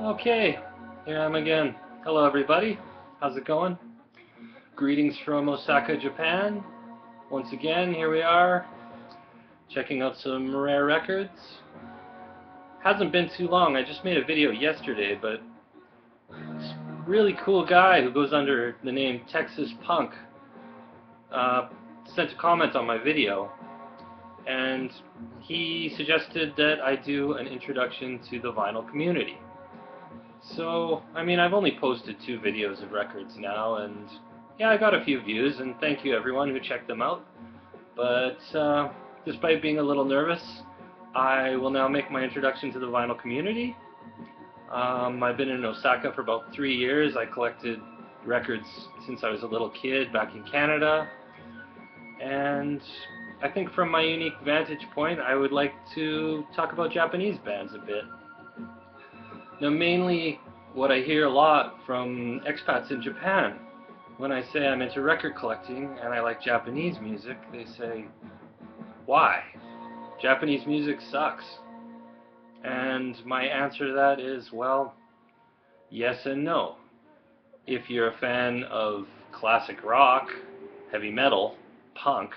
Okay, here I am again. Hello everybody, how's it going? Greetings from Osaka, Japan. Once again, here we are, checking out some rare records. Hasn't been too long, I just made a video yesterday, but this really cool guy who goes under the name Texas Punk sent a comment on my video, and he suggested that I do an introduction to the vinyl community. So, I mean, I've only posted 2 videos of records now, and yeah, I got a few views, and thank you everyone who checked them out. But despite being a little nervous, I will now make my introduction to the vinyl community. I've been in Osaka for about 3 years. I collected records since I was a little kid back in Canada, and I think from my unique vantage point, I would like to talk about Japanese bands a bit. Now, mainly what I hear a lot from expats in Japan, when I say I'm into record collecting and I like Japanese music, they say, why? Japanese music sucks. And my answer to that is, well, yes and no. If you're a fan of classic rock, heavy metal, punk,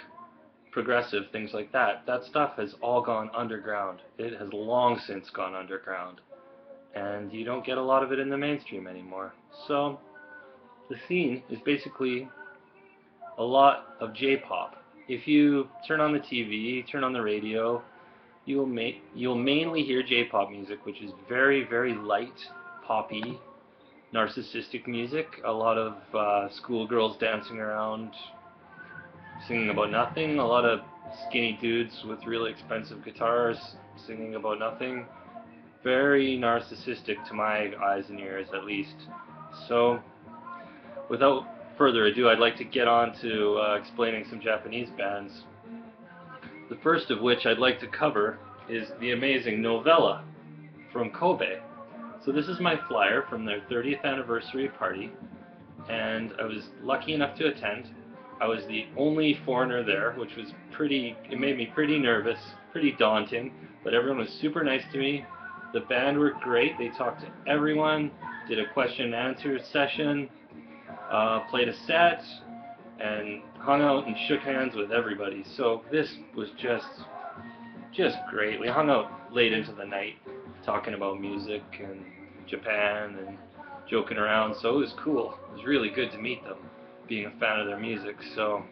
progressive, things like that, that stuff has all gone underground. It has long since gone underground. And you don't get a lot of it in the mainstream anymore. So the scene is basically a lot of J-pop. If you turn on the TV, turn on the radio, you'll mainly hear J-pop music, which is very, very light, poppy, narcissistic music. A lot of schoolgirls dancing around, singing about nothing. A lot of skinny dudes with really expensive guitars singing about nothing. Very narcissistic to my eyes and ears, at least. So, without further ado, I'd like to get on to explaining some Japanese bands. The first of which I'd like to cover is the amazing Novela from Kobe. So this is my flyer from their 30th anniversary party, and I was lucky enough to attend. I was the only foreigner there, which was it made me pretty nervous, pretty daunting, but everyone was super nice to me. The band were great. They talked to everyone, did a question and answer session, played a set, and hung out and shook hands with everybody. So this was just great. We hung out late into the night talking about music and Japan and joking around, so it was cool. It was really good to meet them, being a fan of their music. So,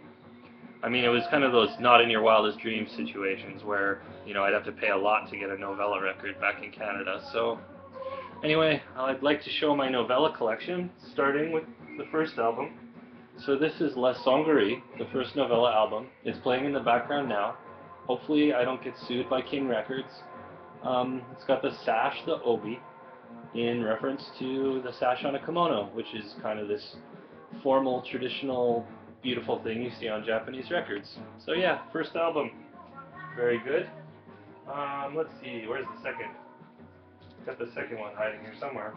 I mean, it was kind of those not in your wildest dreams situations where, you know, I'd have to pay a lot to get a Novela record back in Canada. So, anyway, I'd like to show my Novela collection, starting with the first album. So this is La Songerie, the first Novela album. It's playing in the background now. Hopefully I don't get sued by King Records. It's got the sash, the obi, in reference to the sash on a kimono, which is kind of this formal, traditional, beautiful thing you see on Japanese records. So yeah, first album, very good. Let's see, where's the second? Got the second one hiding here somewhere.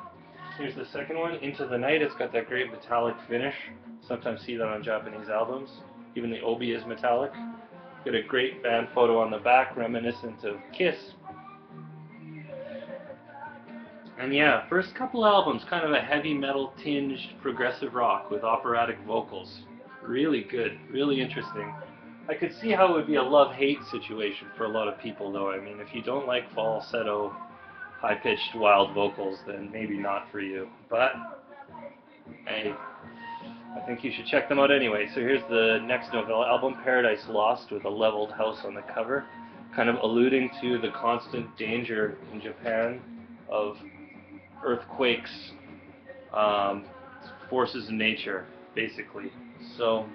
Here's the second one, Into the Night. It's got that great metallic finish. Sometimes see that on Japanese albums. Even the obi is metallic. Got a great band photo on the back, reminiscent of Kiss. And yeah, first couple albums, kind of a heavy metal tinged progressive rock with operatic vocals. Really good, really interesting. I could see how it would be a love-hate situation for a lot of people though. I mean, if you don't like falsetto, high-pitched wild vocals, then maybe not for you. But, hey, I think you should check them out anyway. So here's the next Novela album, Paradise Lost, with a leveled house on the cover, kind of alluding to the constant danger in Japan of earthquakes, forces of nature, basically. So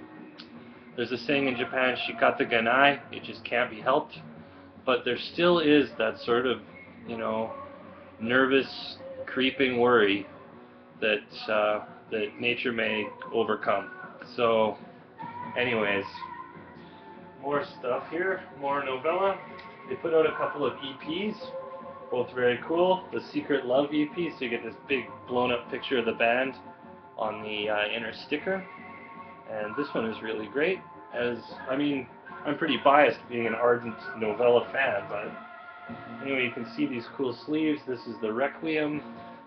there's a saying in Japan, shikata ga nai, it just can't be helped. But there still is that sort of, you know, nervous, creeping worry that that nature may overcome. So, anyways, more stuff here, more Novela. They put out a couple of EPs, both very cool. The Secret Love EP, so you get this big blown-up picture of the band on the inner sticker. And this one is really great. I mean, I'm pretty biased being an ardent Novela fan, but anyway, you can see these cool sleeves. This is the Requiem.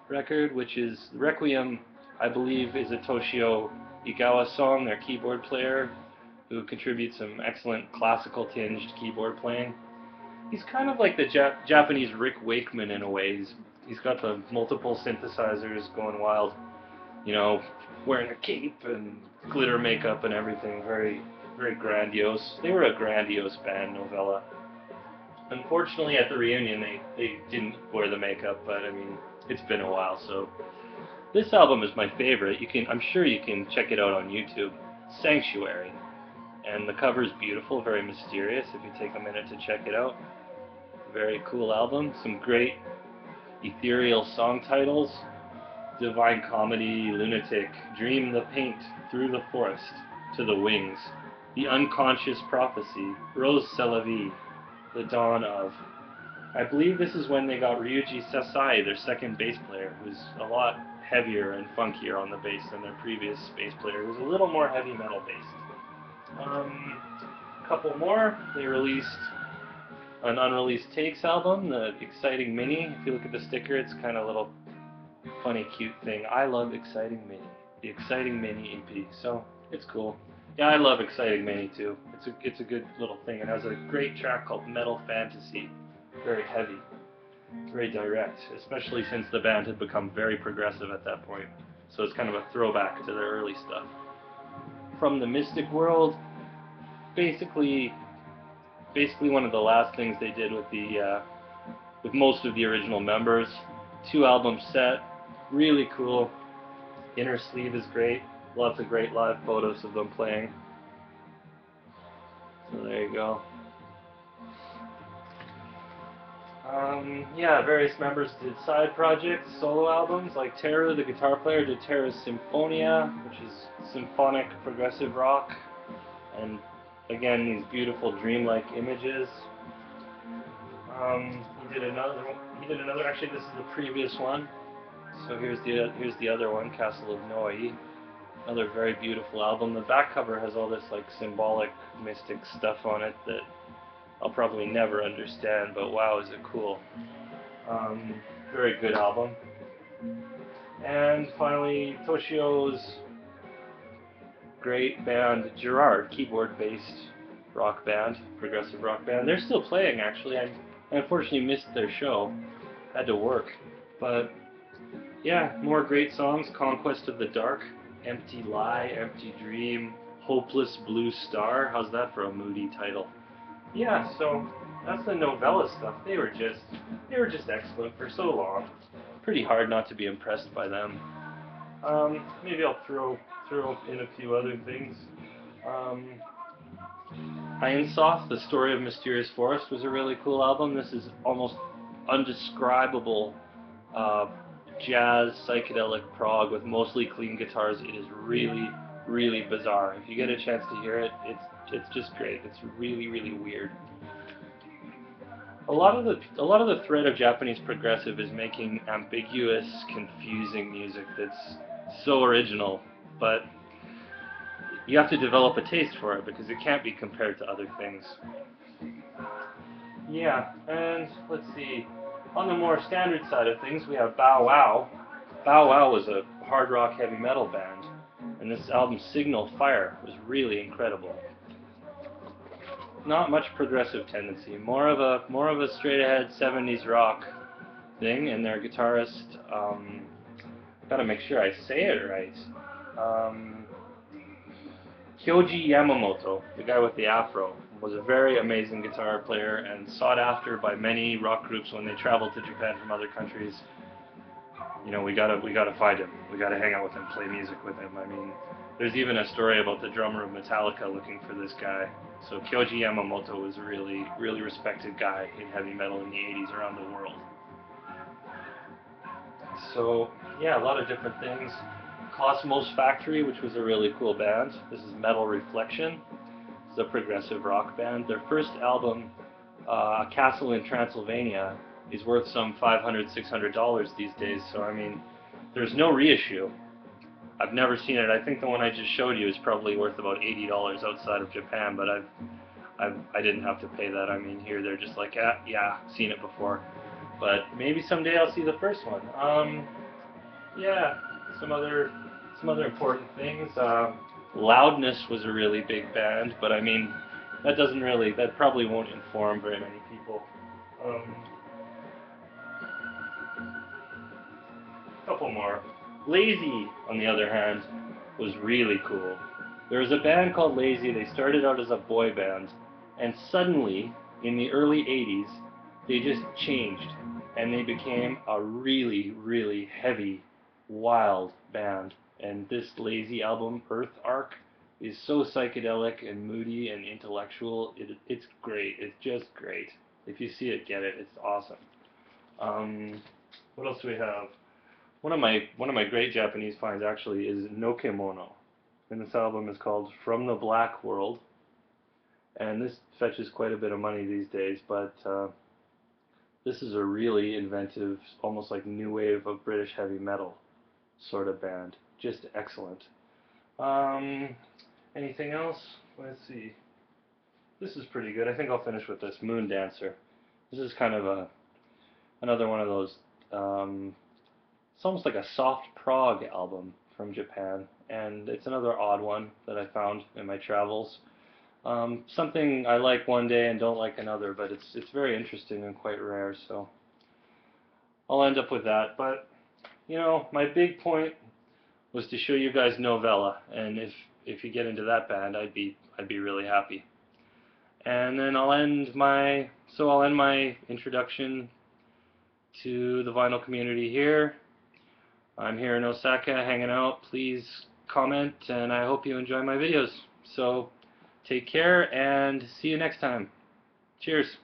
record, which is Requiem, I believe, is a Toshio Igawa song, their keyboard player, who contributes some excellent classical tinged keyboard playing. He's kind of like the Japanese Rick Wakeman in a way. He's got the multiple synthesizers going wild, you know, wearing a cape and glitter makeup and everything. Very, very grandiose. They were a grandiose band, Novela. Unfortunately, at the reunion, they didn't wear the makeup, but I mean, it's been a while, so this album is my favorite. I'm sure you can check it out on YouTube. Sanctuary. And the cover is beautiful, very mysterious if you take a minute to check it out. Very cool album. Some great ethereal song titles. Divine Comedy, Lunatic, Dream the Paint, Through the Forest, To the Wings, The Unconscious Prophecy, Rose Celavi, The Dawn of. I believe this is when they got Ryuji Sasai, their second bass player, who's a lot heavier and funkier on the bass than their previous bass player, who was a little more heavy metal based. Couple more. They released an unreleased takes album, the Exciting Mini. If you look at the sticker, it's kind of a little funny, cute thing. I love Exciting Mini. The Exciting Mini EP. So it's cool. Yeah, I love Exciting Mini too. It's a good little thing. It has a great track called Metal Fantasy. Very heavy, very direct, especially since the band had become very progressive at that point. So it's kind of a throwback to their early stuff. From the Mystic World, basically one of the last things they did with most of the original members. 2-album set, really cool. Inner sleeve is great. Lots of great live photos of them playing. So there you go. Yeah, various members did side projects, solo albums, like Teru, the guitar player, did Teru's Symphonia, which is symphonic progressive rock, and again, these beautiful dreamlike images. He did another, actually this is the previous one, so here's the other one, Castle of Noi. Another very beautiful album. The back cover has all this like symbolic, mystic stuff on it that I'll probably never understand, but wow, is it cool. Very good album. And finally, Toshio's great band, Gerard, keyboard-based rock band, progressive rock band. They're still playing, actually. I unfortunately missed their show. Had to work. But, yeah, more great songs. Conquest of the Dark, Empty Lie, Empty Dream, Hopeless Blue Star. How's that for a moody title? Yeah, so that's the Novela stuff. They were just excellent for so long. Pretty hard not to be impressed by them. Maybe I'll throw in a few other things. Einsoft, The Story of Mysterious Forest, was a really cool album. This is almost undescribable jazz, psychedelic prog with mostly clean guitars. It is really, really bizarre. If you get a chance to hear it, it's just great. It's really, really weird. A lot of the thread of Japanese progressive is making ambiguous, confusing music that's so original, but you have to develop a taste for it because it can't be compared to other things. Yeah, and let's see. On the more standard side of things, we have Bow Wow. Bow Wow was a hard rock heavy metal band, and this album Signal Fire was really incredible. Not much progressive tendency, more of a straight ahead 70s rock thing, and their guitarist, gotta make sure I say it right, Kyoji Yamamoto, the guy with the afro, was a very amazing guitar player and sought after by many rock groups when they traveled to Japan from other countries. You know, we gotta find him. We gotta hang out with him, play music with him. I mean, there's even a story about the drummer of Metallica looking for this guy. So Kyoji Yamamoto was a really, really respected guy in heavy metal in the 80s around the world. So, yeah, a lot of different things. Cosmos Factory, which was a really cool band. This is Metal Reflection. It's a progressive rock band. Their first album, Castle in Transylvania, is worth some $500, $600 these days. So, I mean, there's no reissue. I've never seen it. I think the one I just showed you is probably worth about $80 outside of Japan, but I didn't have to pay that. I mean, here they're just like, yeah, seen it before. But maybe someday I'll see the first one. yeah, some other important things. Loudness was a really big band, but I mean, that probably won't inform very many people. Um, Couple more. Lazy, on the other hand, was really cool. There was a band called Lazy. They started out as a boy band, and suddenly, in the early 80s, they just changed, and they became a really, really heavy, wild band. And this Lazy album, Earth Arc, is so psychedelic and moody and intellectual. It's great. It's just great. If you see it, get it. It's awesome. Um, what else do we have? One of my great Japanese finds actually is No Kimono, and this album is called From the Black World, and this fetches quite a bit of money these days. But this is a really inventive, almost like new wave of British heavy metal sort of band. Just excellent. Um, Anything else? Let's see. This is pretty good. I think I'll finish with this Moon Dancer. This is kind of another one of those. It's almost like a soft prog album from Japan, and it's another odd one that I found in my travels. Something I like one day and don't like another, but it's very interesting and quite rare. So I'll end up with that. But my big point was to show you guys Novela, and if you get into that band, I'd be really happy. And then I'll end my introduction to the vinyl community here. I'm here in Osaka hanging out. Please comment, and I hope you enjoy my videos. So take care and see you next time. Cheers.